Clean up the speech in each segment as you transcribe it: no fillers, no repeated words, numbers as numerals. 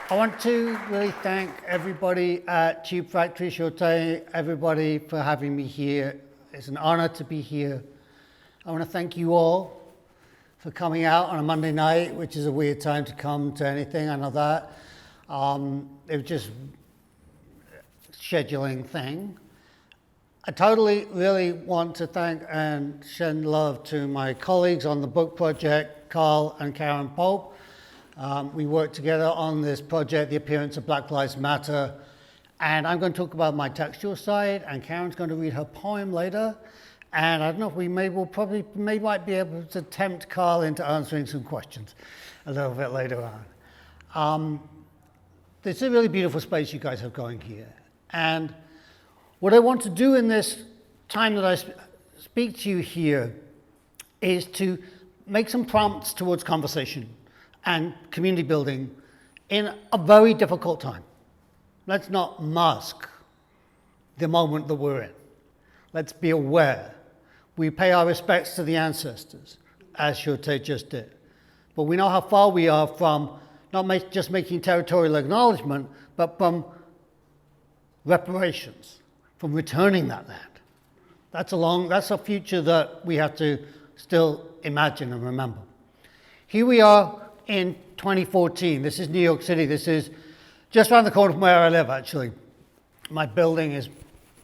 I want to really thank everybody at Tube Factory Shorte, everybody for having me here. It's an honor to be here. I want to thank you all for coming out on a Monday night, which is a weird time to come to anything, I know that. It was just a scheduling thing. I totally really want to thank and send love to my colleagues on the book project, Carl and Karen Pope. We worked together on this project, The Appearance of Black Lives Matter, and I'm going to talk about my textual side, and Karen's going to read her poem later, and I don't know if we might be able to tempt Carl into answering some questions a little bit later on. It's a really beautiful space you guys have going here, and what I want to do in this time that I speak to you here is to make some prompts towards conversation and community building in a very difficult time. Let's not mask the moment that we're in. Let's be aware. We pay our respects to the ancestors, as Shorte just did. But we know how far we are from not just making territorial acknowledgement, but from reparations, from returning that land. That's a future that we have to still imagine and remember. Here we are in 2014. This is New York City. This is just around the corner from where I live, actually. My building is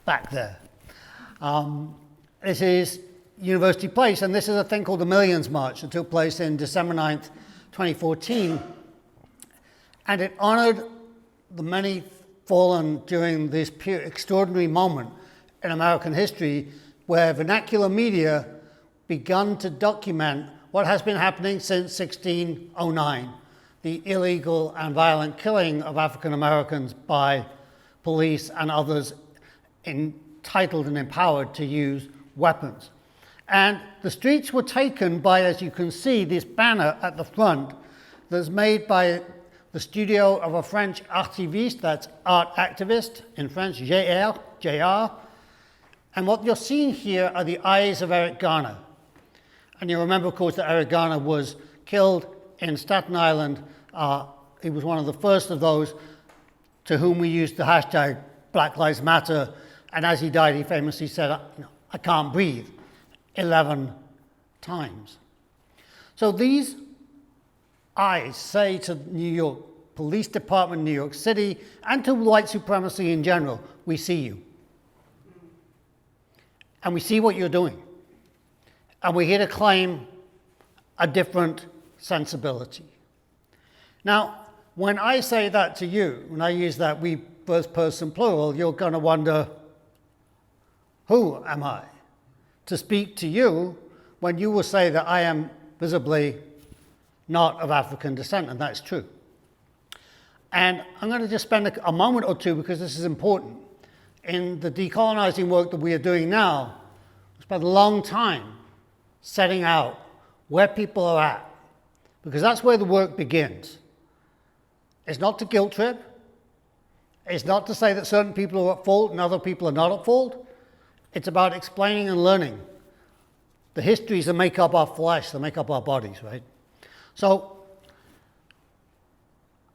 back there. This is University Place, and this is a thing called the Millions March that took place in December 9th, 2014. And it honored the many fallen during this extraordinary moment in American history where vernacular media begun to document what has been happening since 1609, the illegal and violent killing of African Americans by police and others entitled and empowered to use weapons. And the streets were taken by, as you can see, this banner at the front that's made by the studio of a French archiviste, that's art activist, in French, JR. And what you're seeing here are the eyes of Eric Garner. And you remember, of course, that Eric Garner was killed in Staten Island. He was one of the first of those to whom we used the hashtag Black Lives Matter. And as he died, he famously said, I can't breathe, 11 times. So these eyes say to New York Police Department, New York City, and to white supremacy in general, we see you. And we see what you're doing. And we're here to claim a different sensibility. Now, when I say that to you, when I use that we first person plural, you're going to wonder, who am I to speak to you when you will say that I am visibly not of African descent, and that's true. And I'm going to just spend a moment or two, because this is important. In the decolonizing work that we are doing now, we spent a long time setting out where people are at, because that's where the work begins. It's not to guilt trip. It's not to say that certain people are at fault and other people are not at fault. It's about explaining and learning the histories that make up our flesh, that make up our bodies, right? So,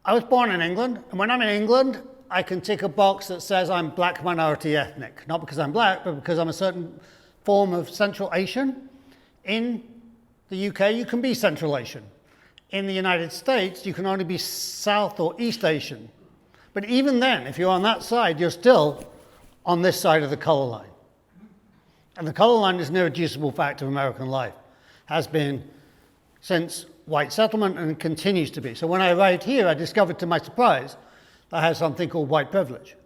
I was born in England, and when I'm in England, I can tick a box that says I'm black minority ethnic. Not because I'm black, but because I'm a certain form of Central Asian. In the UK, you can be Central Asian. In the United States, you can only be South or East Asian. But even then, if you're on that side, you're still on this side of the color line. And the color line is an irreducible fact of American life. Has been since white settlement and continues to be. So when I arrived here, I discovered to my surprise I have something called white privilege.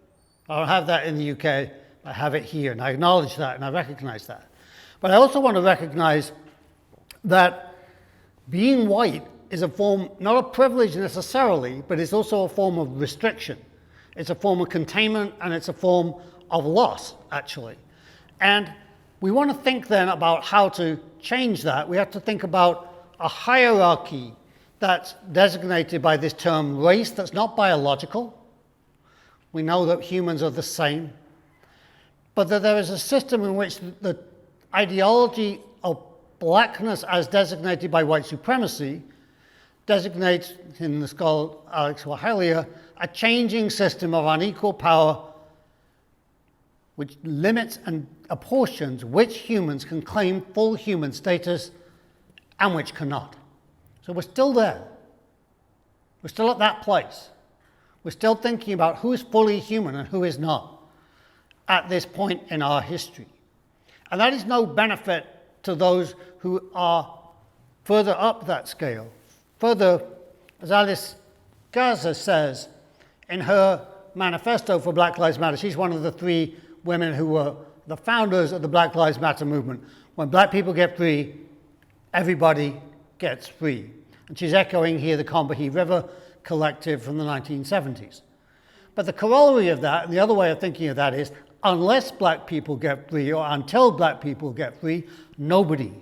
I don't have that in the UK, I have it here, and I acknowledge that and I recognize that. But I also want to recognize that being white is a form, not of privilege necessarily, but it's also a form of restriction. It's a form of containment, and it's a form of loss, actually. And we want to think then about how to change that. We have to think about a hierarchy that's designated by this term race, that's not biological. We know that humans are the same. But that there is a system in which the ideology of blackness as designated by white supremacy designates, in the scholar Alex Wahalia, a changing system of unequal power which limits and apportions which humans can claim full human status and which cannot. So we're still there. We're still at that place. We're still thinking about who is fully human and who is not at this point in our history. And that is no benefit to those who are further up that scale. Further, as Alice Garza says in her manifesto for Black Lives Matter, she's one of the 3 women who were the founders of the Black Lives Matter movement. When black people get free, everybody gets free. And she's echoing here the Combahee River Collective from the 1970s. But the corollary of that, and the other way of thinking of that is, unless black people get free, or until black people get free, nobody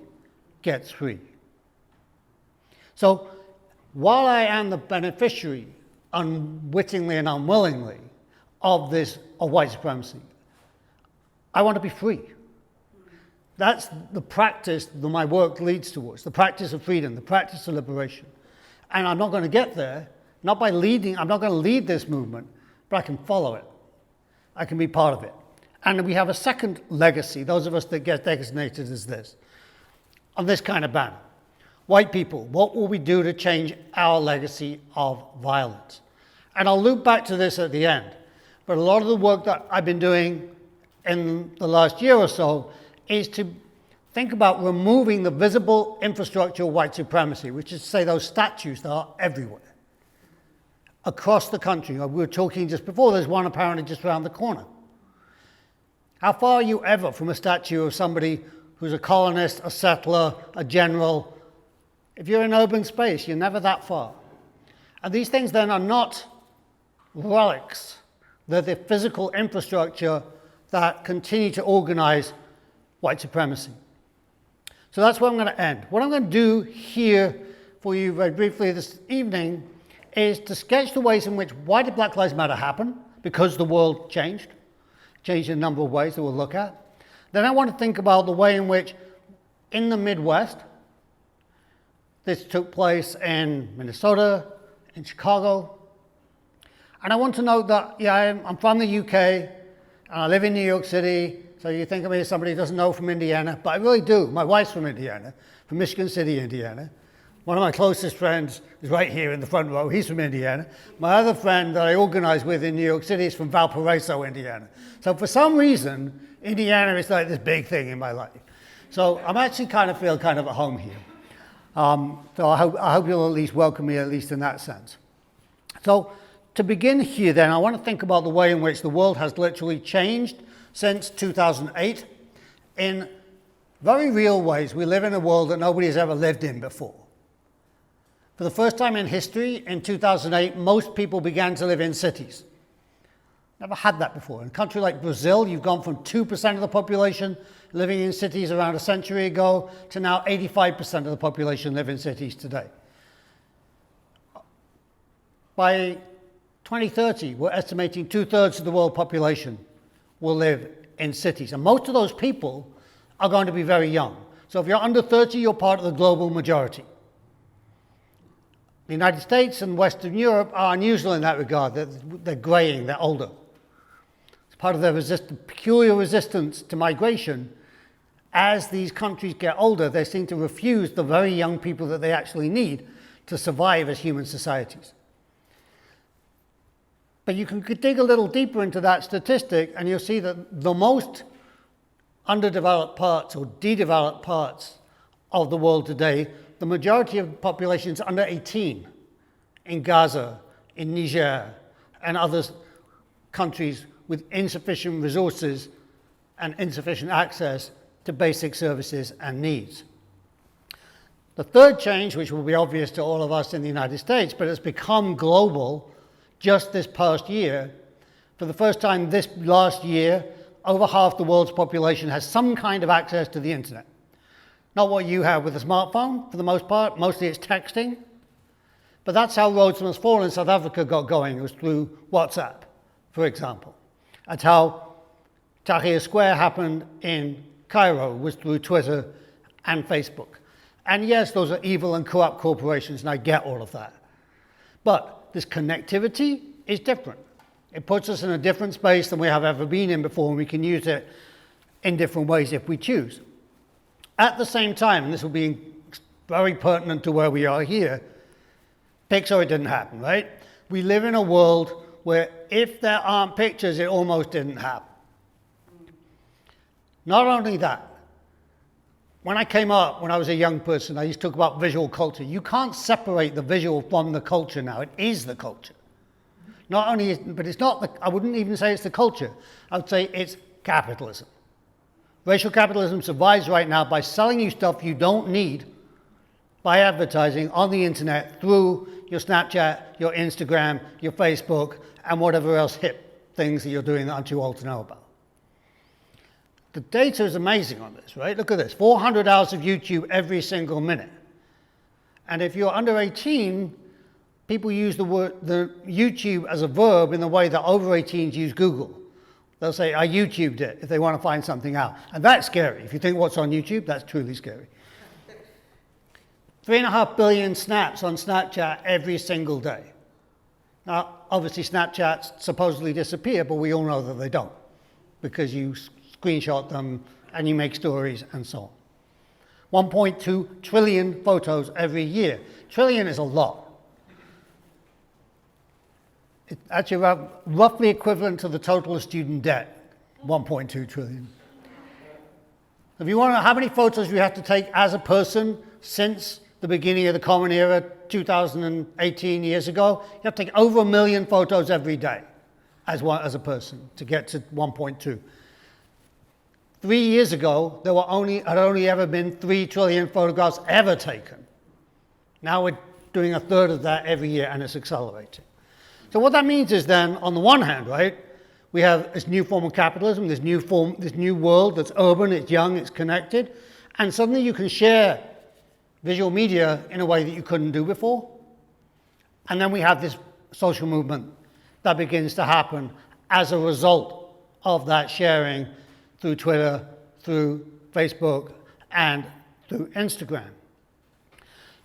gets free. So while I am the beneficiary, unwittingly and unwillingly, of white supremacy, I want to be free. That's the practice that my work leads towards, the practice of freedom, the practice of liberation. And I'm not going to get there, not by leading, I'm not going to lead this movement, but I can follow it. I can be part of it. And we have a second legacy, those of us that get designated as this, on this kind of banner. White people, what will we do to change our legacy of violence? And I'll loop back to this at the end. But a lot of the work that I've been doing in the last year or so is to think about removing the visible infrastructure of white supremacy, which is to say those statues that are everywhere, across the country. We were talking just before, there's one apparently just around the corner. How far are you ever from a statue of somebody who's a colonist, a settler, a general? If you're in urban space, you're never that far. And these things then are not relics. They're the physical infrastructure that continue to organize white supremacy. So that's where I'm going to end. What I'm going to do here for you very briefly this evening is to sketch the ways in which, why did Black Lives Matter happen? Because the world changed in a number of ways that we'll look at. Then I want to think about the way in which, in the Midwest, this took place in Minnesota, in Chicago. And I want to note that, I'm from the UK, and I live in New York City, so you think of me as somebody who doesn't know from Indiana, but I really do. My wife's from Indiana, from Michigan City, Indiana. One of my closest friends is right here in the front row. He's from Indiana. My other friend that I organize with in New York City is from Valparaiso, Indiana. So for some reason, Indiana is like this big thing in my life. So I'm actually feel kind of at home here. So I hope you'll at least welcome me, at least in that sense. So to begin here then, I want to think about the way in which the world has literally changed since 2008 in very real ways. We live in a world that nobody has ever lived in before. For the first time in history, in 2008, most people began to live in cities. Never had that before. In a country like Brazil, you've gone from 2% of the population living in cities around a century ago to now 85% of the population live in cities today. By 2030, we're estimating 2/3 of the world population will live in cities. And most of those people are going to be very young. So if you're under 30, you're part of the global majority. The United States and Western Europe are unusual in that regard. They're graying, they're older. It's part of their peculiar resistance to migration. As these countries get older, they seem to refuse the very young people that they actually need to survive as human societies. But you can dig a little deeper into that statistic, and you'll see that the most underdeveloped parts or de-developed parts of the world today, the majority of the population is under 18 in Gaza, in Niger, and other countries with insufficient resources and insufficient access to basic services and needs. The third change, which will be obvious to all of us in the United States, but it's become global just this past year. For the first time this last year, over half the world's population has some kind of access to the internet. Not what you have with a smartphone, for the most part. Mostly it's texting. But that's how Rhodes Must Fall in South Africa got going. It was through WhatsApp, for example. That's how Tahrir Square happened in Cairo, was through Twitter and Facebook. And yes, those are evil and corrupt corporations, and I get all of that. But this connectivity is different. It puts us in a different space than we have ever been in before, and we can use it in different ways if we choose. At the same time, and this will be very pertinent to where we are here, Pixar, it didn't happen, right? We live in a world where if there aren't pictures, it almost didn't happen. Not only that, when I came up, when I was a young person, I used to talk about visual culture. You can't separate the visual from the culture now. It is the culture. Not only, but it's not, I wouldn't even say it's the culture. I would say it's capitalism. Racial capitalism survives right now by selling you stuff you don't need by advertising on the internet through your Snapchat, your Instagram, your Facebook, and whatever else hip things that you're doing that aren't too old to know about. The data is amazing on this, right? Look at this, 400 hours of YouTube every single minute. And if you're under 18, people use the YouTube as a verb in the way that over 18s use Google. They'll say, I YouTubed it, if they want to find something out. And that's scary. If you think what's on YouTube, that's truly scary. 3.5 billion snaps on Snapchat every single day. Now, obviously Snapchats supposedly disappear, but we all know that they don't, because you screenshot them and you make stories and so on. 1.2 trillion photos every year. Trillion is a lot. It's actually roughly equivalent to the total of student debt, 1.2 trillion. If you want to know how many photos you have to take as a person since the beginning of the Common Era, 2018 years ago, you have to take over 1 million photos every day as a person to get to 1.2. 3 years ago, there had only ever been 3 trillion photographs ever taken. Now we're doing a third of that every year, and it's accelerating. So what that means is then, on the one hand, right, we have this new form of capitalism, this new world that's urban, it's young, it's connected, and suddenly you can share visual media in a way that you couldn't do before. And then we have this social movement that begins to happen as a result of that sharing through Twitter, through Facebook, and through Instagram.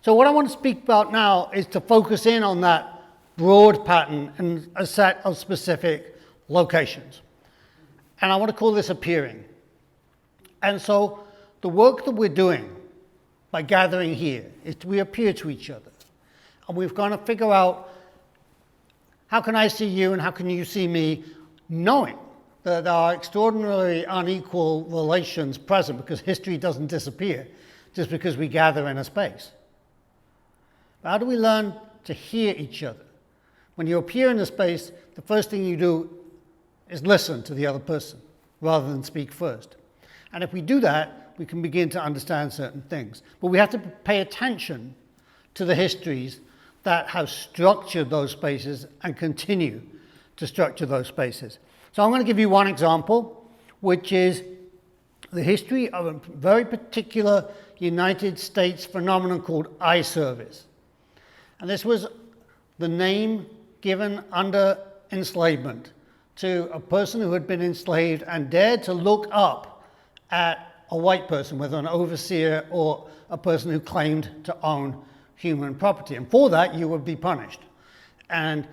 So what I want to speak about now is to focus in on that broad pattern and a set of specific locations. And I want to call this appearing. And so the work that we're doing by gathering here is we appear to each other. And we've got to figure out, how can I see you and how can you see me, knowing that there are extraordinarily unequal relations present, because history doesn't disappear just because we gather in a space. But how do we learn to hear each other? When you appear in a space, the first thing you do is listen to the other person rather than speak first. And if we do that, we can begin to understand certain things. But we have to pay attention to the histories that have structured those spaces and continue to structure those spaces. So I'm going to give you one example, which is the history of a very particular United States phenomenon called eye service. And this was the name given under enslavement to a person who had been enslaved and dared to look up at a white person, whether an overseer or a person who claimed to own human property. And for that, you would be punished. And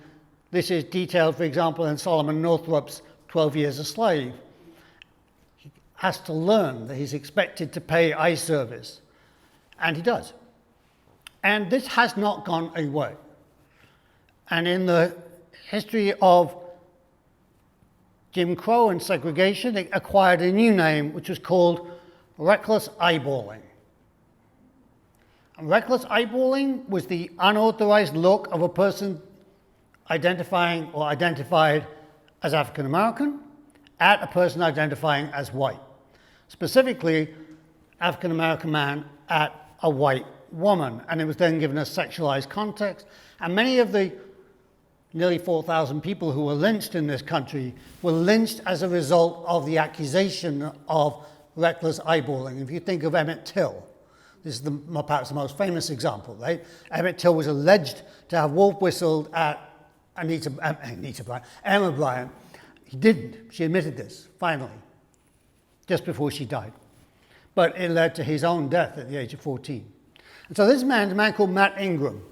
this is detailed, for example, in Solomon Northrop's 12 Years a Slave. He has to learn that he's expected to pay eye service. And he does. And this has not gone away. And in the history of Jim Crow and segregation, it acquired a new name, which was called reckless eyeballing. And reckless eyeballing was the unauthorized look of a person identifying or identified as African American at a person identifying as white. Specifically, African American man at a white woman. And it was then given a sexualized context. And many of the nearly 4,000 people who were lynched in this country were lynched as a result of the accusation of reckless eyeballing. If you think of Emmett Till, this is perhaps the most famous example, right? Emmett Till was alleged to have wolf whistled at Emma Bryant. He didn't. She admitted this, finally, just before she died. But it led to his own death at the age of 14. And so this man is a man called Matt Ingram.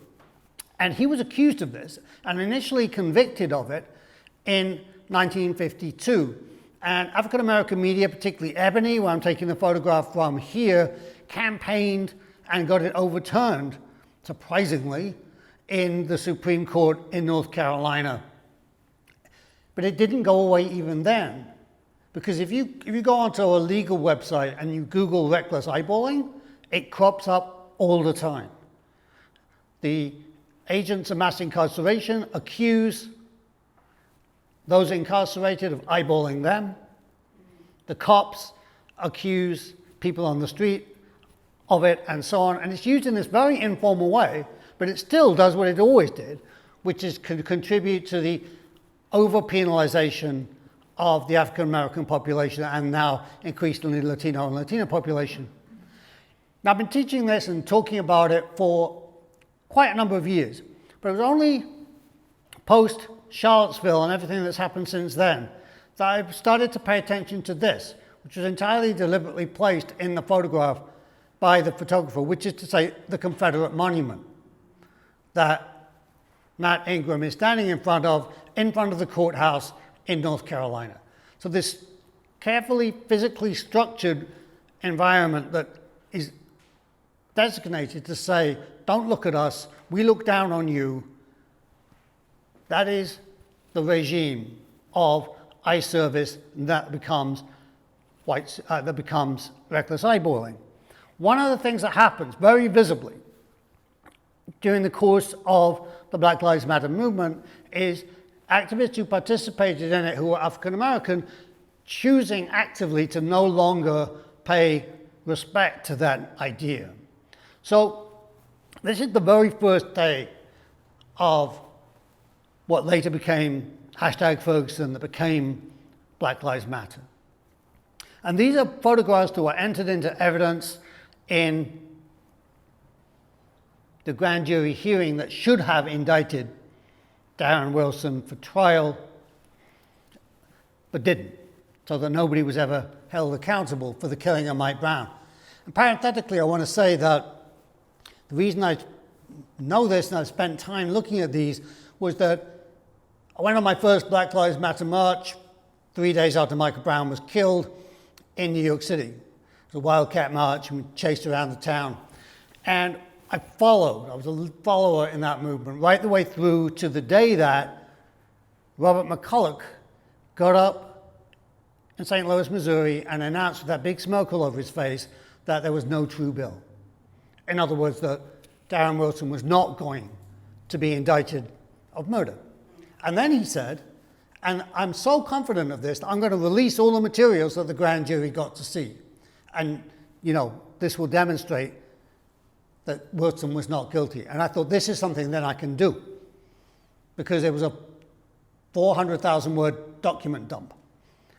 And he was accused of this and initially convicted of it in 1952. And African-American media, particularly Ebony, where I'm taking the photograph from here, campaigned and got it overturned, surprisingly, in the Supreme Court in North Carolina. But it didn't go away even then. Because if you go onto a legal website and you Google reckless eyeballing, it crops up all the time. The agents of mass incarceration accuse those incarcerated of eyeballing them. The cops accuse people on the street of it, and so on. And it's used in this very informal way, but it still does what it always did, which is contribute to the over-penalization of the African-American population and now increasingly Latino and Latina population. Now, I've been teaching this and talking about it for quite a number of years, but it was only post-Charlottesville and everything that's happened since then that I started to pay attention to this, which was entirely deliberately placed in the photograph by the photographer, which is to say the Confederate monument that Matt Ingram is standing in front of the courthouse in North Carolina. So this carefully, physically structured environment that is designated to say, don't look at us, we look down on you, that is the regime of eye service that becomes reckless eyeballing. One of the things that happens very visibly during the course of the Black Lives Matter movement is activists who participated in it who were African American choosing actively to no longer pay respect to that idea. So this is the very first day of what later became #Ferguson, that became Black Lives Matter. And these are photographs that were entered into evidence in the grand jury hearing that should have indicted Darren Wilson for trial, but didn't, so that nobody was ever held accountable for the killing of Mike Brown. And parenthetically, I want to say that the reason I know this and I spent time looking at these was that I went on my first Black Lives Matter march 3 days after Michael Brown was killed in New York City. It was a wildcat march, and we chased around the town. And I was a follower in that movement right the way through to the day that Robert McCulloch got up in St. Louis, Missouri, and announced with that big smoke all over his face that there was no true bill. In other words, that Darren Wilson was not going to be indicted of murder. And then he said, and I'm so confident of this, that I'm going to release all the materials that the grand jury got to see. And, this will demonstrate that Wilson was not guilty. And I thought, this is something that I can do, because it was a 400,000 word document dump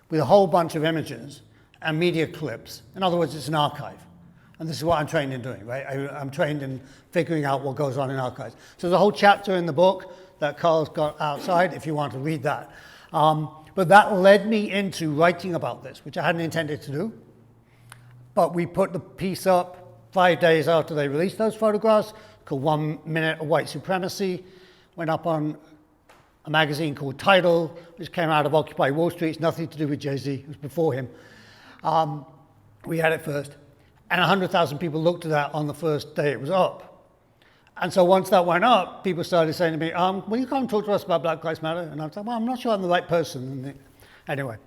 with a whole bunch of images and media clips. In other words, it's an archive. And this is what I'm trained in doing, right? I'm trained in figuring out what goes on in archives. So there's a whole chapter in the book that Carl's got outside if you want to read that. But that led me into writing about this, which I hadn't intended to do. But we put the piece up 5 days after they released those photographs, called 1 Minute of White Supremacy. Went up on a magazine called Tidal, which came out of Occupy Wall Street. It's nothing to do with Jay-Z, it was before him. We had it first. And 100,000 people looked at that on the first day it was up. And so once that went up, people started saying to me, will you come and talk to us about Black Lives Matter? And I was like, well, I'm not sure I'm the right person. Anyway,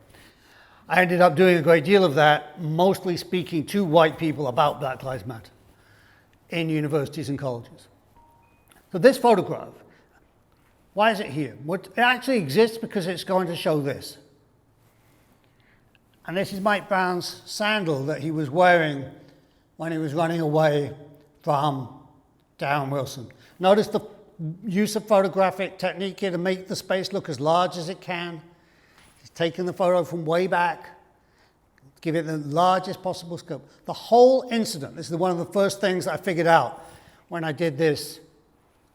I ended up doing a great deal of that, mostly speaking to white people about Black Lives Matter in universities and colleges. So this photograph, why is it here? It actually exists because it's going to show this. And this is Mike Brown's sandal that he was wearing when he was running away from Darren Wilson. Notice the use of photographic technique here to make the space look as large as it can. He's taken the photo from way back, give it the largest possible scope. The whole incident, this is one of the first things I figured out when I did this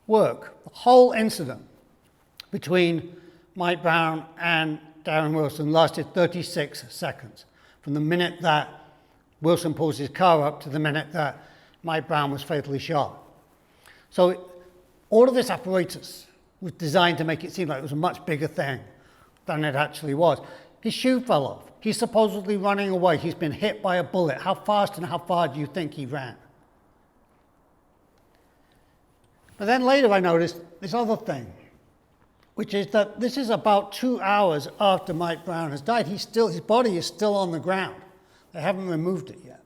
work. The whole incident between Mike Brown and Darren Wilson lasted 36 seconds. From the minute that Wilson pulls his car up to the minute that Mike Brown was fatally shot. So all of this apparatus was designed to make it seem like it was a much bigger thing than it actually was. His shoe fell off. He's supposedly running away. He's been hit by a bullet. How fast and how far do you think he ran? But then later I noticed this other thing, which is that this is about 2 hours after Mike Brown has died. His body is still on the ground. They haven't removed it yet.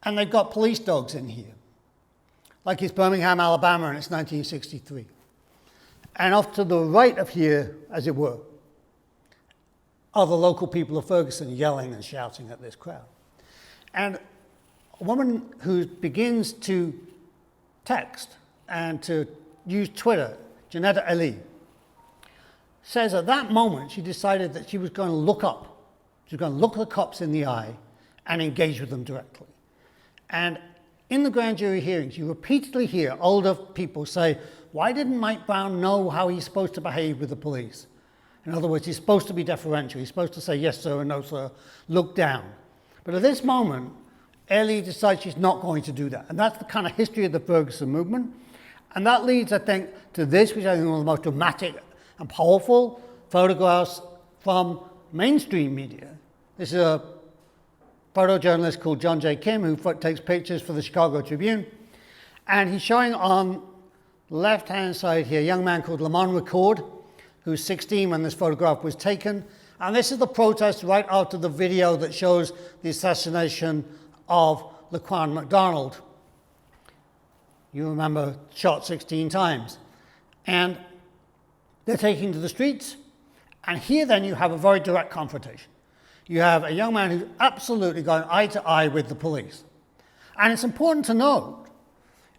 And they've got police dogs in here, like it's Birmingham, Alabama, and it's 1963. And off to the right of here, as it were, are the local people of Ferguson yelling and shouting at this crowd. And a woman who begins to text and to use Twitter, Janetta Ali, says at that moment she decided that she was going to look up. She was going to look the cops in the eye and engage with them directly. And in the grand jury hearings, you repeatedly hear older people say, why didn't Mike Brown know how he's supposed to behave with the police? In other words, he's supposed to be deferential. He's supposed to say yes, sir, and no, sir, look down. But at this moment, Ellie decides she's not going to do that. And that's the kind of history of the Ferguson movement. And that leads, I think, to this, which I think is one of the most dramatic and powerful photographs from mainstream media. This is a photojournalist called John J. Kim who takes pictures for the Chicago Tribune. And he's showing on the left-hand side here a young man called Lamont Record, who's 16 when this photograph was taken. And this is the protest right after the video that shows the assassination of Laquan McDonald. You remember, shot 16 times. And they're taking to the streets. And here then you have a very direct confrontation. You have a young man who's absolutely going eye to eye with the police. And it's important to note,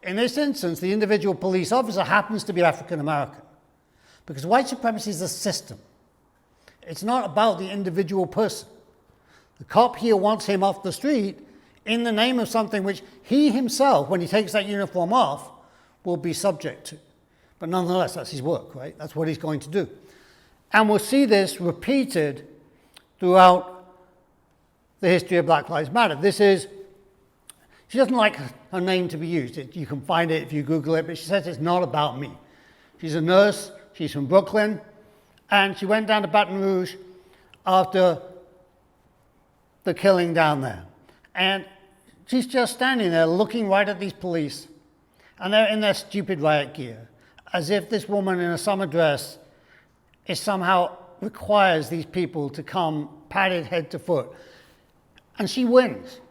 in this instance, the individual police officer happens to be African American. Because white supremacy is a system. It's not about the individual person. The cop here wants him off the street in the name of something which he himself, when he takes that uniform off, will be subject to. But nonetheless, that's his work, right? That's what he's going to do. And we'll see this repeated throughout the history of Black Lives Matter. This is, she doesn't like her name to be used. You can find it if you Google it, but she says it's not about me. She's a nurse, she's from Brooklyn, and she went down to Baton Rouge after the killing down there. And she's just standing there looking right at these police, and they're in their stupid riot gear, as if this woman in a summer dress is somehow requires these people to come padded head to foot. And she wins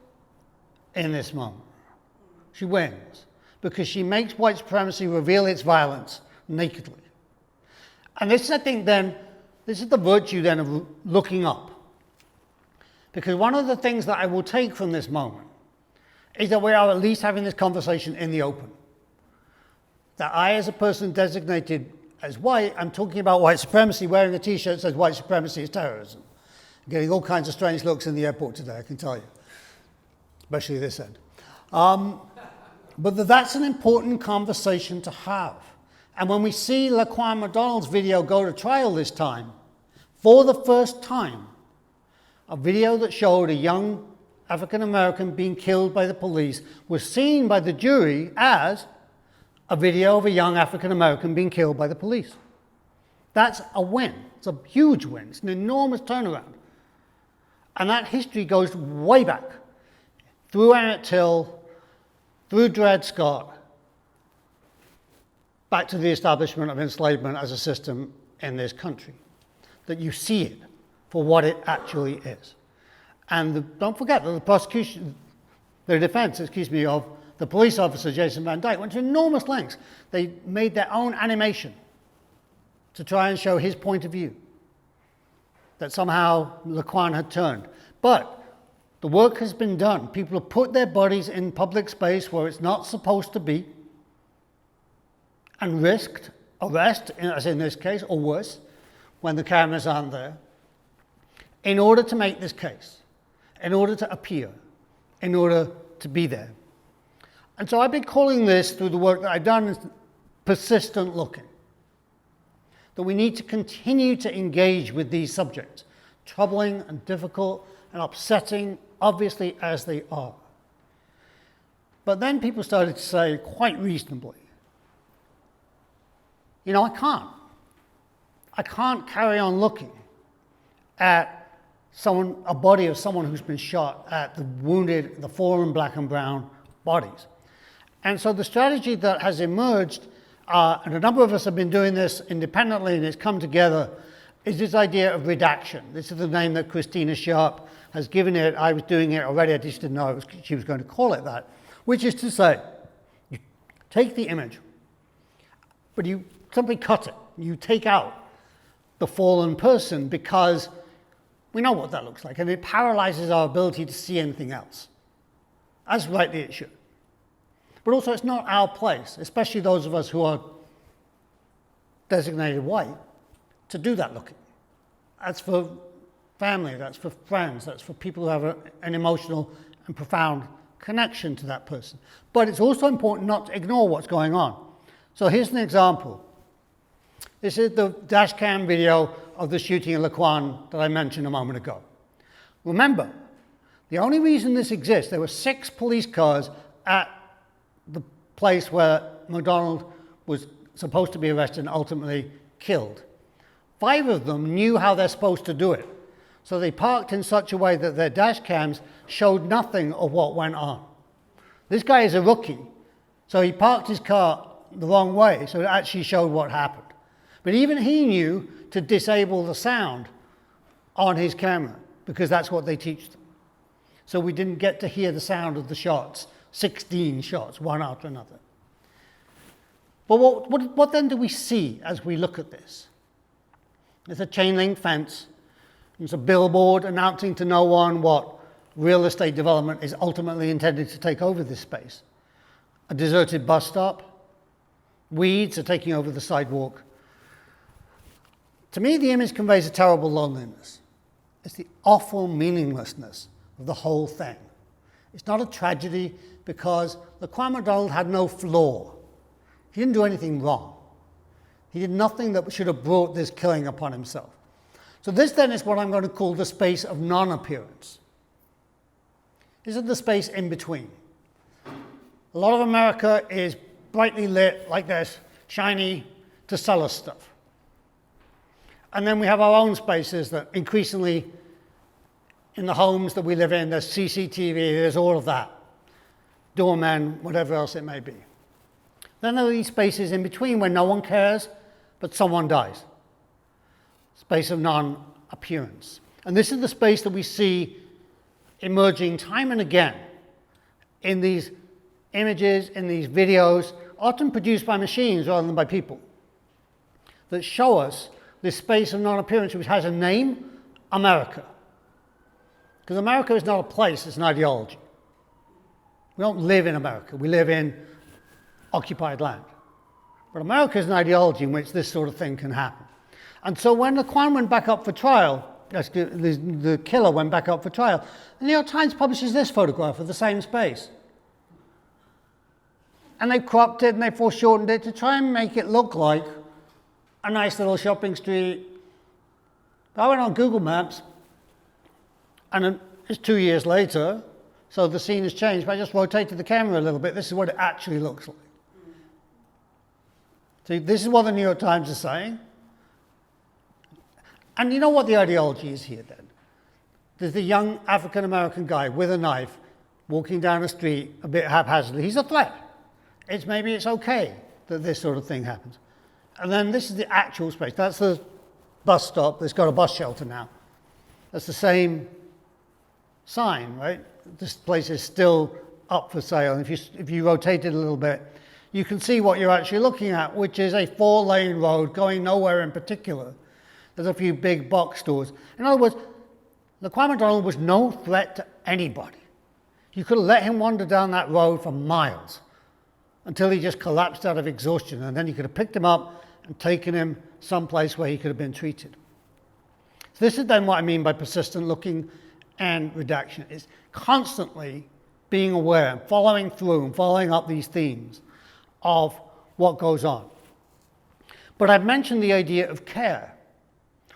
in this moment. She wins because she makes white supremacy reveal its violence nakedly. And this, I think, then, this is the virtue then of looking up. Because one of the things that I will take from this moment is that we are at least having this conversation in the open. That I, as a person designated as white, I'm talking about white supremacy, wearing a t-shirt that says white supremacy is terrorism. I'm getting all kinds of strange looks in the airport today, I can tell you. Especially this end. But that's an important conversation to have. And when we see Laquan McDonald's video go to trial this time, for the first time, a video that showed a young African American being killed by the police was seen by the jury as a video of a young African American being killed by the police. That's a win. It's a huge win. It's an enormous turnaround. And that history goes way back, through Emmett Till, through Dred Scott, back to the establishment of enslavement as a system in this country. That you see it for what it actually is. And don't forget that the defense of the police officer, Jason Van Dyke, went to enormous lengths. They made their own animation to try and show his point of view, that somehow Laquan had turned. But the work has been done. People have put their bodies in public space where it's not supposed to be and risked arrest, as in this case, or worse, when the cameras aren't there, in order to make this case, in order to appear, in order to be there. And so I've been calling this, through the work that I've done, persistent looking. That we need to continue to engage with these subjects, troubling and difficult and upsetting, obviously, as they are. But then people started to say, quite reasonably, I can't carry on looking at a body of someone who's been shot, at the fallen black and brown bodies. And so the strategy that has emerged, and a number of us have been doing this independently and it's come together, is this idea of redaction. This is the name that Christina Sharp has given it. I was doing it already, I just didn't know she was going to call it that. Which is to say, you take the image, but you simply cut it. You take out the fallen person because we know what that looks like, and it paralyzes our ability to see anything else, as rightly it should. But also, it's not our place, especially those of us who are designated white, to do that looking. That's for family, that's for friends, that's for people who have an emotional and profound connection to that person. But it's also important not to ignore what's going on. So here's an example. This is the dash cam video of the shooting in Laquan that I mentioned a moment ago. Remember, the only reason this exists, there were 6 police cars at the place where McDonald was supposed to be arrested and ultimately killed. 5 of them knew how they're supposed to do it. So they parked in such a way that their dash cams showed nothing of what went on. This guy is a rookie, so he parked his car the wrong way, so it actually showed what happened. But even he knew to disable the sound on his camera, because that's what they teach them. So we didn't get to hear the sound of the shots, 16 shots, one after another. But what then do we see as we look at this? There's a chain link fence. There's a billboard announcing to no one what real estate development is ultimately intended to take over this space. A deserted bus stop. Weeds are taking over the sidewalk. To me, the image conveys a terrible loneliness. It's the awful meaninglessness of the whole thing. It's not a tragedy because Laquan McDonald had no flaw. He didn't do anything wrong. He did nothing that should have brought this killing upon himself. So this then is what I'm going to call the space of non-appearance. This is the space in between. A lot of America is brightly lit like this, shiny, to sell us stuff. And then we have our own spaces that increasingly, in the homes that we live in, there's CCTV, there's all of that. Doormen, whatever else it may be. Then there are these spaces in between where no one cares, but someone dies. Space of non-appearance. And this is the space that we see emerging time and again in these images, in these videos, often produced by machines rather than by people, that show us this space of non-appearance which has a name, America. Because America is not a place, it's an ideology. We don't live in America, we live in occupied land. But America is an ideology in which this sort of thing can happen. And so when Laquan went back up for trial, the killer went back up for trial, the New York Times publishes this photograph of the same space. And they cropped it and they foreshortened it to try and make it look like a nice little shopping street. I went on Google Maps, and it's 2 years later, so the scene has changed, but I just rotated the camera a little bit. This is what it actually looks like. See, this is what the New York Times is saying. And you know what the ideology is here then? There's the young African-American guy with a knife walking down the street a bit haphazardly. He's a threat. Maybe it's okay that this sort of thing happens. And then this is the actual space. That's the bus stop. It's got a bus shelter now. That's the same sign, right? This place is still up for sale. And if you rotate it a little bit, you can see what you're actually looking at, which is a 4-lane road going nowhere in particular. There's a few big box stores. In other words, Laquan McDonald was no threat to anybody. You could have let him wander down that road for miles until he just collapsed out of exhaustion, and then you could have picked him up and taken him someplace where he could have been treated. So this is then what I mean by persistent looking and redaction. It's constantly being aware and following through and following up these themes of what goes on. But I've mentioned the idea of care,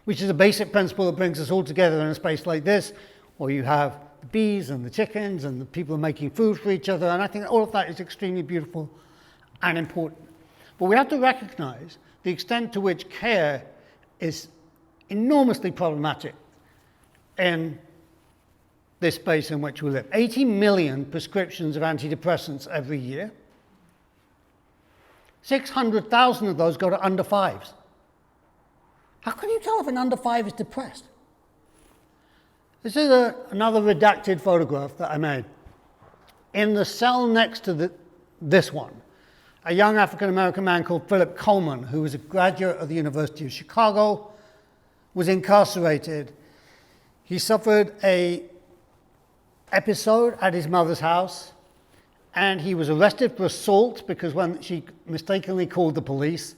which is a basic principle that brings us all together in a space like this, where you have the bees and the chickens and the people making food for each other, and I think all of that is extremely beautiful and important. But we have to recognize the extent to which care is enormously problematic in this space in which we live. 80 million prescriptions of antidepressants every year. 600,000 of those go to under fives. How can you tell if an under five is depressed? This is another redacted photograph that I made. In the cell next to this one, a young African-American man called Philip Coleman, who was a graduate of the University of Chicago, was incarcerated. He suffered an episode at his mother's house, and he was arrested for assault because when she mistakenly called the police,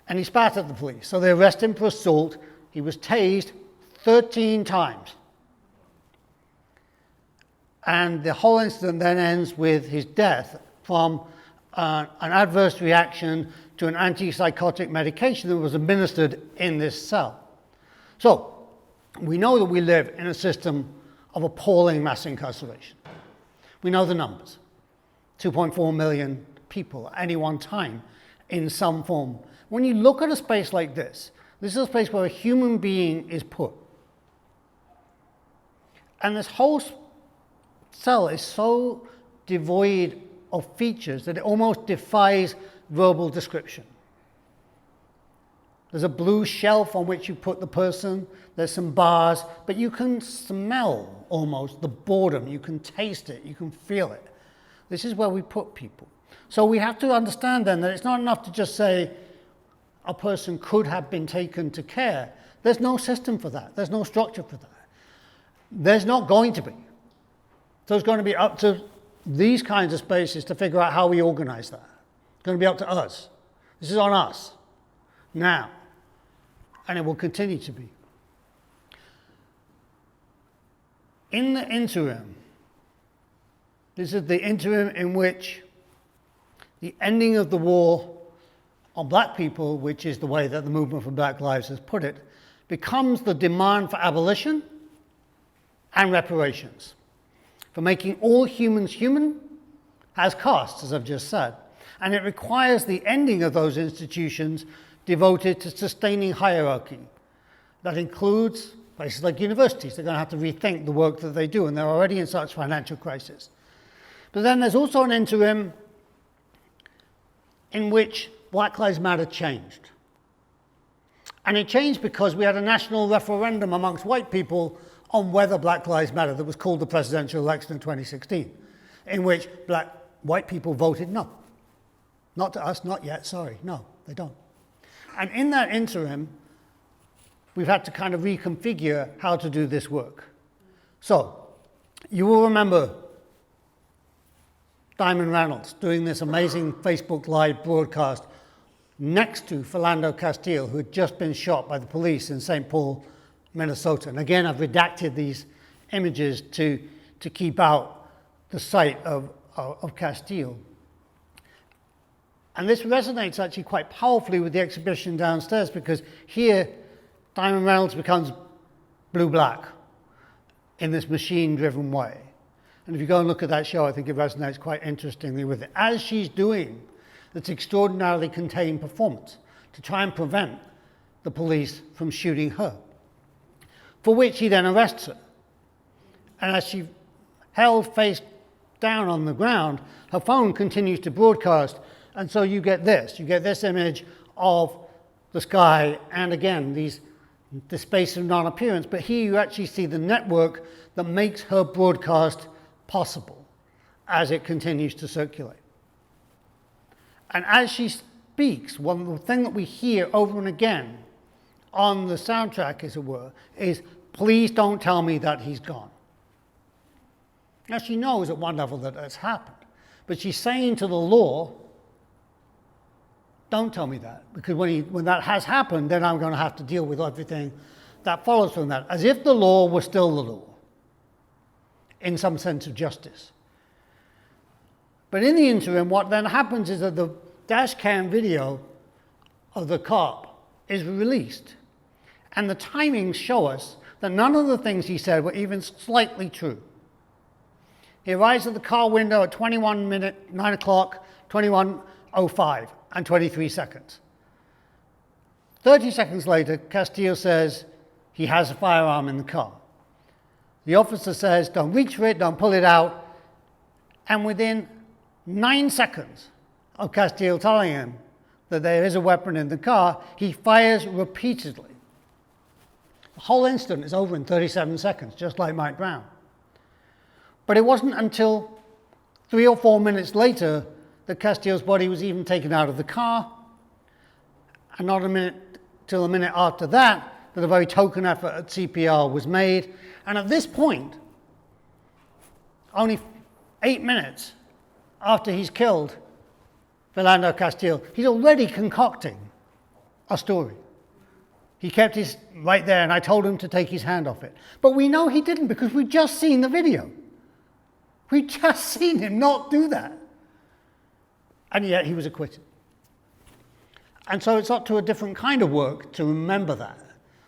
and he spat at the police. So they arrested him for assault. He was tased 13 times. And the whole incident then ends with his death from an adverse reaction to an antipsychotic medication that was administered in this cell. So, we know that we live in a system of appalling mass incarceration. We know the numbers. 2.4 million people at any one time in some form. When you look at a space like this is a space where a human being is put. And this whole cell is so devoid of features that it almost defies verbal description. There's a blue shelf on which you put the person, there's some bars, but you can smell almost the boredom, you can taste it, you can feel it. This is where we put people. So we have to understand then that it's not enough to just say a person could have been taken to care. There's no system for that, there's no structure for that. There's not going to be. So it's going to be up to these kinds of spaces to figure out how we organize that. It's going to be up to us. This is on us now, and it will continue to be. In the interim, this is the interim in which the ending of the war on black people, which is the way that the movement for Black Lives has put it, becomes the demand for abolition and reparations. For making all humans human has costs, as I've just said, and it requires the ending of those institutions devoted to sustaining hierarchy. That includes places like universities. They're going to have to rethink the work that they do, and they're already in such financial crisis. But then there's also an interim in which Black Lives Matter changed. And it changed because we had a national referendum amongst white people on whether Black Lives Matter, that was called the presidential election in 2016, in which white people voted no. Not to us, not yet, sorry, no, they don't. And in that interim, we've had to kind of reconfigure how to do this work. So, you will remember Diamond Reynolds doing this amazing Facebook Live broadcast next to Philando Castile, who had just been shot by the police in St. Paul, Minnesota. And again, I've redacted these images to keep out the sight of Castile. And this resonates actually quite powerfully with the exhibition downstairs, because here Diamond Reynolds becomes blue-black in this machine-driven way. And if you go and look at that show, I think it resonates quite interestingly with it. As she's doing this extraordinarily contained performance to try and prevent the police from shooting her, for which he then arrests her. And as she held face down on the ground, her phone continues to broadcast, and so you get this image of the sky, and again, the space of non-appearance, but here you actually see the network that makes her broadcast possible as it continues to circulate. And as she speaks, the thing that we hear over and again on the soundtrack, as it were, is, please don't tell me that he's gone. Now, she knows at one level that that's happened, but she's saying to the law, don't tell me that, because when that has happened, then I'm going to have to deal with everything that follows from that, as if the law were still the law, in some sense of justice. But in the interim, what then happens is that the dash cam video of the cop is released. And the timings show us that none of the things he said were even slightly true. He arrives at the car window at 9 o'clock, 21:05 and 23 seconds. 30 seconds later, Castillo says he has a firearm in the car. The officer says, don't reach for it, don't pull it out. And within 9 seconds of Castillo telling him that there is a weapon in the car, he fires repeatedly. The whole incident is over in 37 seconds, just like Mike Brown. But it wasn't until 3 or 4 minutes later that Castillo's body was even taken out of the car, and not till a minute after that a very token effort at CPR was made. And at this point, only 8 minutes after he's killed Philando Castillo, he's already concocting a story. He kept his right there, and I told him to take his hand off it. But we know he didn't because we've just seen the video. We've just seen him not do that. And yet he was acquitted. And so it's up to a different kind of work to remember that.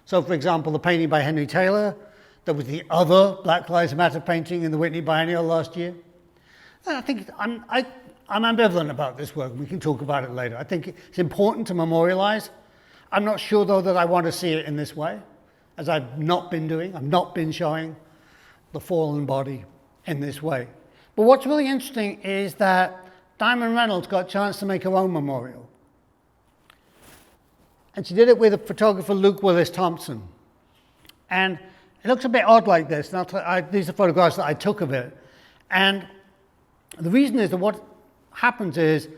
So, for example, the painting by Henry Taylor, that was the other Black Lives Matter painting in the Whitney Biennial last year. I think I'm ambivalent about this work. We can talk about it later. I think it's important to memorialize. I'm not sure, though, that I want to see it in this way, as I've not been doing. I've not been showing the fallen body in this way. But what's really interesting is that Diamond Reynolds got a chance to make her own memorial. And she did it with a photographer, Luke Willis Thompson. And it looks a bit odd like this. These are photographs that I took of it. And the reason is that what happens is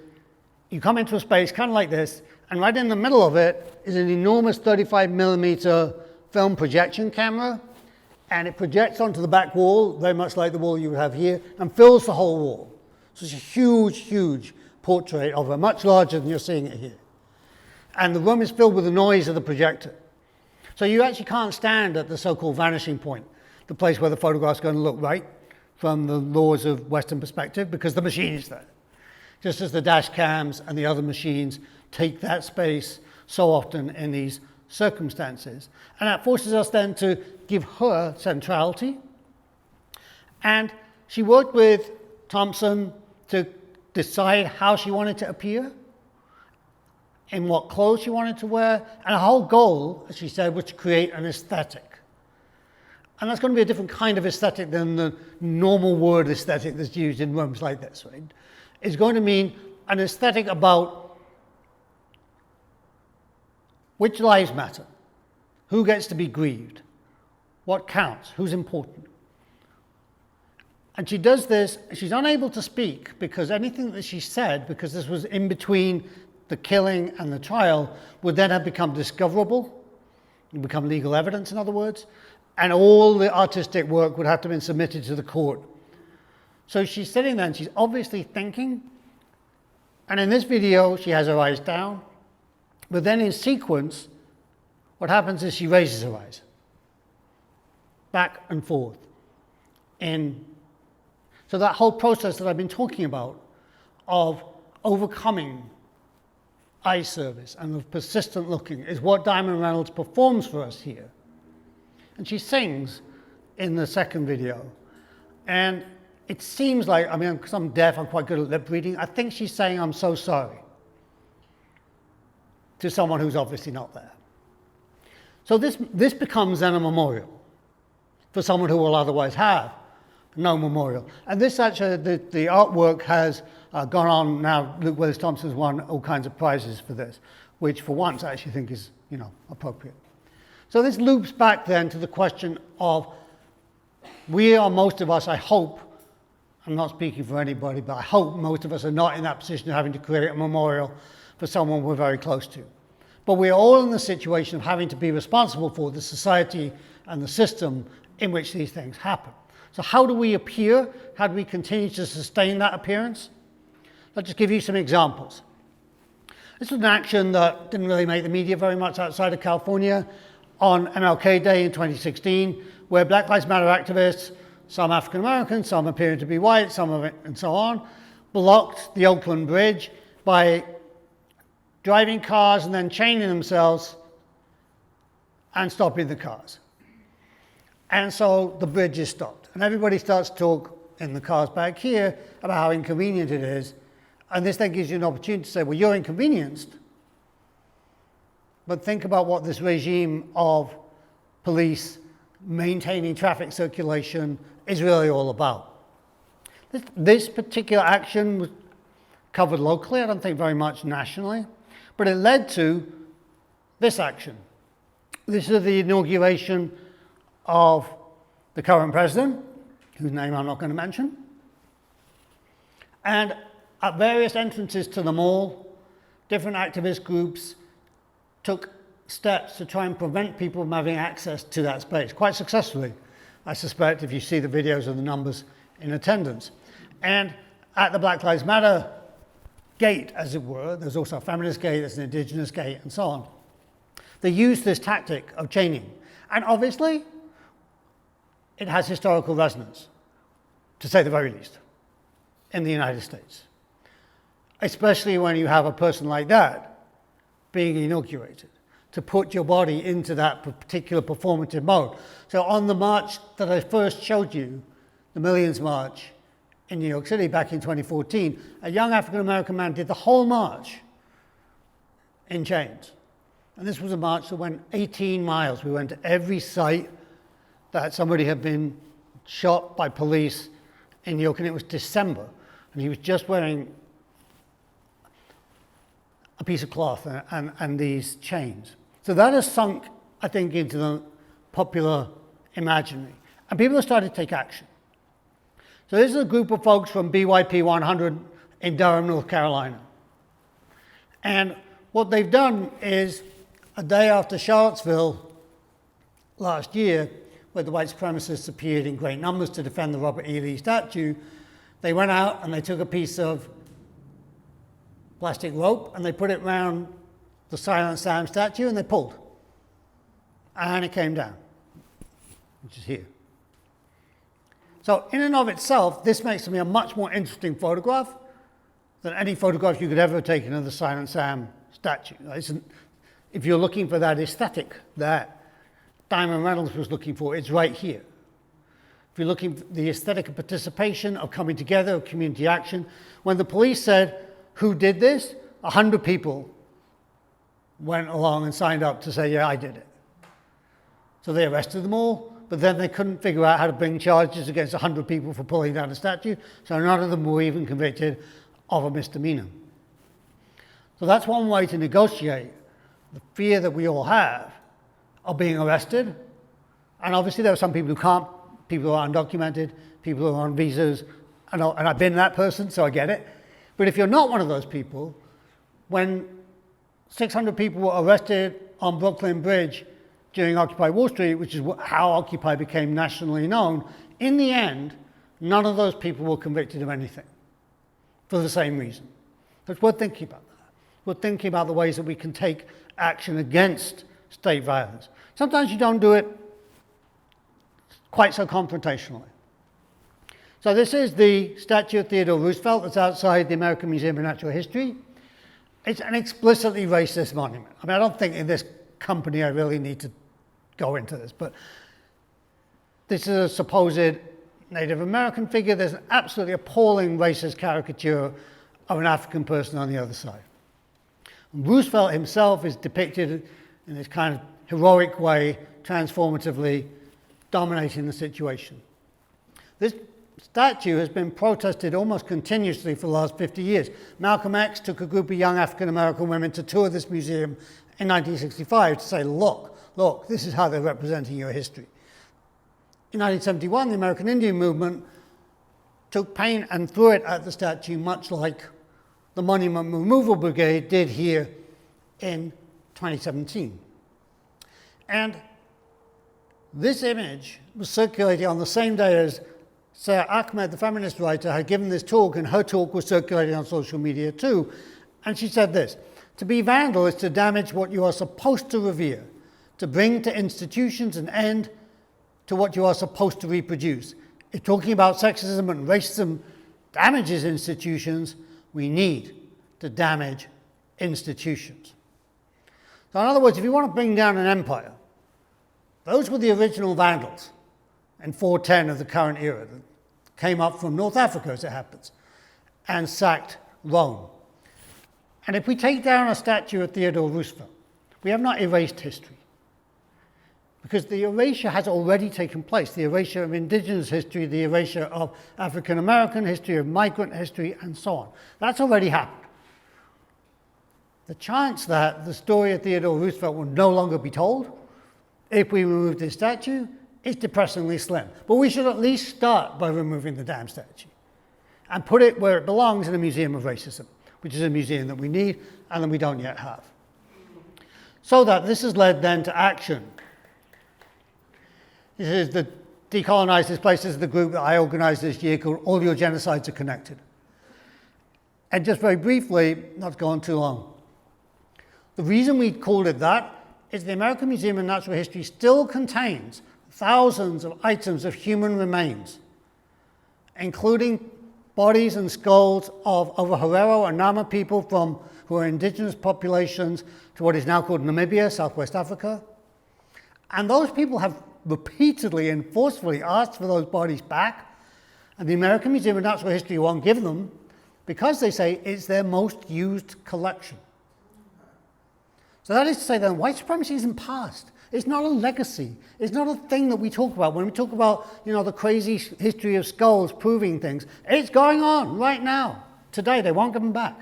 you come into a space kind of like this, and right in the middle of it is an enormous 35 millimeter film projection camera, and it projects onto the back wall, very much like the wall you would have here, and fills the whole wall. So it's a huge, huge portrait of her, much larger than you're seeing it here. And the room is filled with the noise of the projector. So you actually can't stand at the so-called vanishing point, the place where the photograph's going to look right from the laws of Western perspective, because the machine is there. Just as the dash cams and the other machines take that space so often in these circumstances. And that forces us then to give her centrality. And she worked with Thompson to decide how she wanted to appear, in what clothes she wanted to wear, and her whole goal, as she said, was to create an aesthetic. And that's going to be a different kind of aesthetic than the normal word aesthetic that's used in rooms like this, right? It's going to mean an aesthetic about which lives matter, who gets to be grieved, what counts, who's important. And she does this, she's unable to speak because anything that she said, because this was in between the killing and the trial, would then have become discoverable, become legal evidence, in other words, and all the artistic work would have to have been submitted to the court. So she's sitting there and she's obviously thinking, and in this video she has her eyes down, but then in sequence, what happens is she raises her eyes, back and forth. So that whole process that I've been talking about of overcoming eye service and of persistent looking is what Diamond Reynolds performs for us here. And she sings in the second video. And it seems like, I mean, because I'm deaf, I'm quite good at lip reading, I think she's saying, "I'm so sorry," to someone who's obviously not there. So this becomes then a memorial for someone who will otherwise have no memorial. And this actually, the artwork has gone on now. Luke Willis Thompson's won all kinds of prizes for this, which for once I actually think is, appropriate. So this loops back then to the question of, most of us, I hope, I'm not speaking for anybody, but I hope most of us are not in that position of having to create a memorial for someone we're very close to. But we're all in the situation of having to be responsible for the society and the system in which these things happen. So how do we appear? How do we continue to sustain that appearance? I'll just give you some examples. This was an action that didn't really make the media very much outside of California on MLK Day in 2016, where Black Lives Matter activists, some African Americans, some appearing to be white, some of it, and so on, blocked the Oakland Bridge by driving cars and then chaining themselves and stopping the cars. And so the bridge is stopped. And everybody starts to talk in the cars back here about how inconvenient it is. And this then gives you an opportunity to say, well, you're inconvenienced, but think about what this regime of police maintaining traffic circulation is really all about. This particular action was covered locally, I don't think very much nationally, but it led to this action. This is the inauguration of the current president, whose name I'm not going to mention. And at various entrances to the mall, different activist groups took steps to try and prevent people from having access to that space, quite successfully, I suspect, if you see the videos of the numbers in attendance. And at the Black Lives Matter gate, as it were, there's also a feminist gate, there's an indigenous gate, and so on. They used this tactic of chaining. And obviously, it has historical resonance, to say the very least, in the United States. Especially when you have a person like that being inaugurated, to put your body into that particular performative mode. So on the march that I first showed you, the Millions March in New York City back in 2014, a young African-American man did the whole march in chains. And this was a march that went 18 miles. We went to every site that somebody had been shot by police in New York, and it was December. And he was just wearing a piece of cloth and these chains. So that has sunk, I think, into the popular imaginary. And people have started to take action. So this is a group of folks from BYP 100 in Durham, North Carolina. And what they've done is, a day after Charlottesville last year, where the white supremacists appeared in great numbers to defend the Robert E. Lee statue, they went out and they took a piece of plastic rope and they put it around the Silent Sam statue and they pulled. And it came down, which is here. So in and of itself, this makes me a much more interesting photograph than any photograph you could ever have taken of the Silent Sam statue. If you're looking for that aesthetic that Diamond Reynolds was looking for, it's right here. If you're looking for the aesthetic of participation, of coming together, of community action, when the police said, who did this? 100 people went along and signed up to say, yeah, I did it. So they arrested them all, but then they couldn't figure out how to bring charges against 100 people for pulling down a statue, so none of them were even convicted of a misdemeanor. So that's one way to negotiate the fear that we all have of being arrested. And obviously there are some people who can't, people who are undocumented, people who are on visas, and I've been that person, so I get it. But if you're not one of those people, when 600 people were arrested on Brooklyn Bridge during Occupy Wall Street, which is how Occupy became nationally known, in the end, none of those people were convicted of anything for the same reason. But we're thinking about that. We're thinking about the ways that we can take action against state violence. Sometimes you don't do it quite so confrontationally. So this is the statue of Theodore Roosevelt that's outside the American Museum of Natural History. It's an explicitly racist monument. I mean, I don't think in this company I really need to go into this, but this is a supposed Native American figure. There's an absolutely appalling racist caricature of an African person on the other side. And Roosevelt himself is depicted in this kind of heroic way, transformatively dominating the situation. This statue has been protested almost continuously for the last 50 years. Malcolm X took a group of young African-American women to tour this museum in 1965 to say, look, this is how they're representing your history. In 1971, the American Indian movement took paint and threw it at the statue, much like the Monument Removal Brigade did here in 2017. And this image was circulating on the same day as Sarah Ahmed, the feminist writer, had given this talk, and her talk was circulating on social media too. And she said this: to be vandal is to damage what you are supposed to revere, to bring to institutions an end to what you are supposed to reproduce. If talking about sexism and racism damages institutions, we need to damage institutions. So in other words, if you want to bring down an empire, those were the original vandals. in 410 of the current era, that came up from North Africa, as it happens, and sacked Rome. And if we take down a statue of Theodore Roosevelt, we have not erased history, because the erasure has already taken place. The erasure of indigenous history, the erasure of African American history, of migrant history, and so on. That's already happened. The chance that the story of Theodore Roosevelt will no longer be told if we remove this statue is depressingly slim. But we should at least start by removing the damn statue and put it where it belongs, in a museum of racism, which is a museum that we need and that we don't yet have. So that this has led then to action. This is the Decolonize This Place. This is the group that I organized this year called All Your Genocides Are Connected. And just very briefly, not to go on too long, the reason we called it that is the American Museum of Natural History still contains thousands of items of human remains, including bodies and skulls of over Herero and Nama people who are indigenous populations to what is now called Namibia, Southwest Africa. And those people have repeatedly and forcefully asked for those bodies back, and the American Museum of Natural History won't give them because they say it's their most used collection. So that is to say that white supremacy isn't past. It's not a legacy. It's not a thing that we talk about. When we talk about, the crazy history of skulls proving things, it's going on right now. Today, they won't give them back.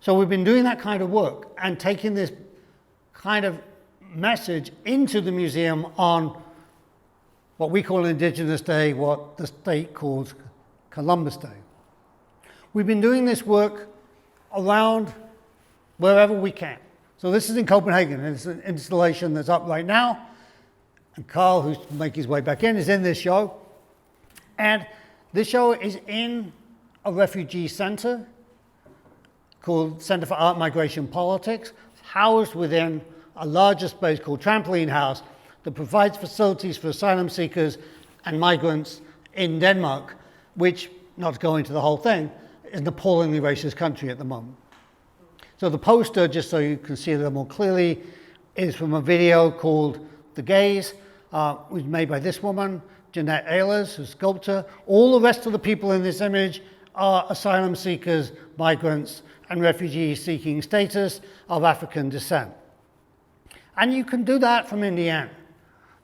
So we've been doing that kind of work and taking this kind of message into the museum on what we call Indigenous Day, what the state calls Columbus Day. We've been doing this work around wherever we can. So this is in Copenhagen, and it's an installation that's up right now. And Carl, who's making his way back in, is in this show. And this show is in a refugee center called Center for Art, Migration, Politics, housed within a larger space called Trampoline House that provides facilities for asylum seekers and migrants in Denmark, which, not to go into the whole thing, is an appallingly racist country at the moment. So the poster, just so you can see it more clearly, is from a video called The Gaze, was made by this woman, Jeanette Ehlers, who's a sculptor. All the rest of the people in this image are asylum seekers, migrants, and refugees seeking status of African descent. And you can do that from Indiana.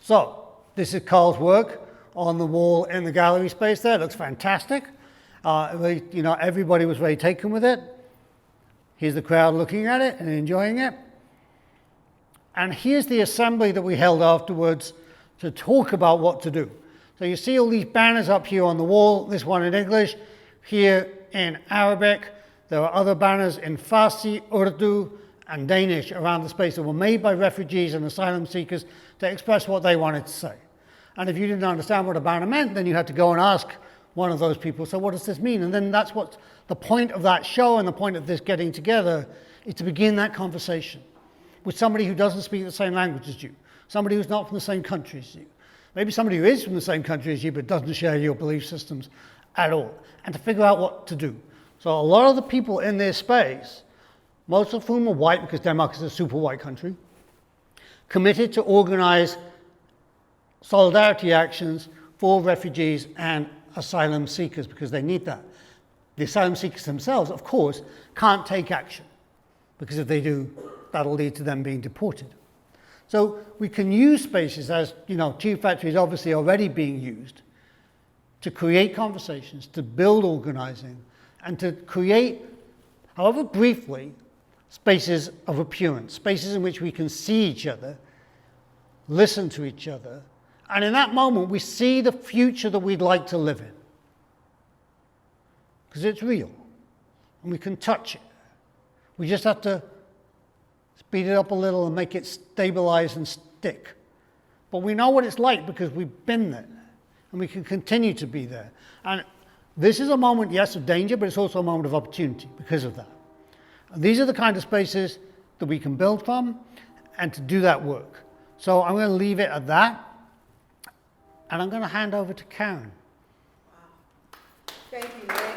So this is Carl's work on the wall in the gallery space there. It looks fantastic. Everybody was very taken with it. Here's the crowd looking at it and enjoying it. And here's the assembly that we held afterwards to talk about what to do. So you see all these banners up here on the wall, this one in English, here in Arabic. There are other banners in Farsi, Urdu, and Danish around the space that were made by refugees and asylum seekers to express what they wanted to say. And if you didn't understand what a banner meant, then you had to go and ask one of those people, so what does this mean? And then that's what the point of that show and the point of this getting together is, to begin that conversation with somebody who doesn't speak the same language as you, somebody who's not from the same country as you, maybe somebody who is from the same country as you but doesn't share your belief systems at all, and to figure out what to do. So a lot of the people in this space, most of whom are white because Denmark is a super white country, committed to organize solidarity actions for refugees and asylum seekers because they need that. The asylum seekers themselves, of course, can't take action because if they do, that'll lead to them being deported. So we can use spaces, as Chief Factory is obviously already being used, to create conversations, to build organizing, and to create, however briefly, spaces of appearance, spaces in which we can see each other, listen to each other, and in that moment we see the future that we'd like to live in. Because it's real, and we can touch it. We just have to speed it up a little and make it stabilize and stick. But we know what it's like because we've been there, and we can continue to be there. And this is a moment, yes, of danger, but it's also a moment of opportunity because of that. And these are the kind of spaces that we can build from and to do that work. So I'm going to leave it at that, and I'm going to hand over to Karen. Wow. Thank you, Ray.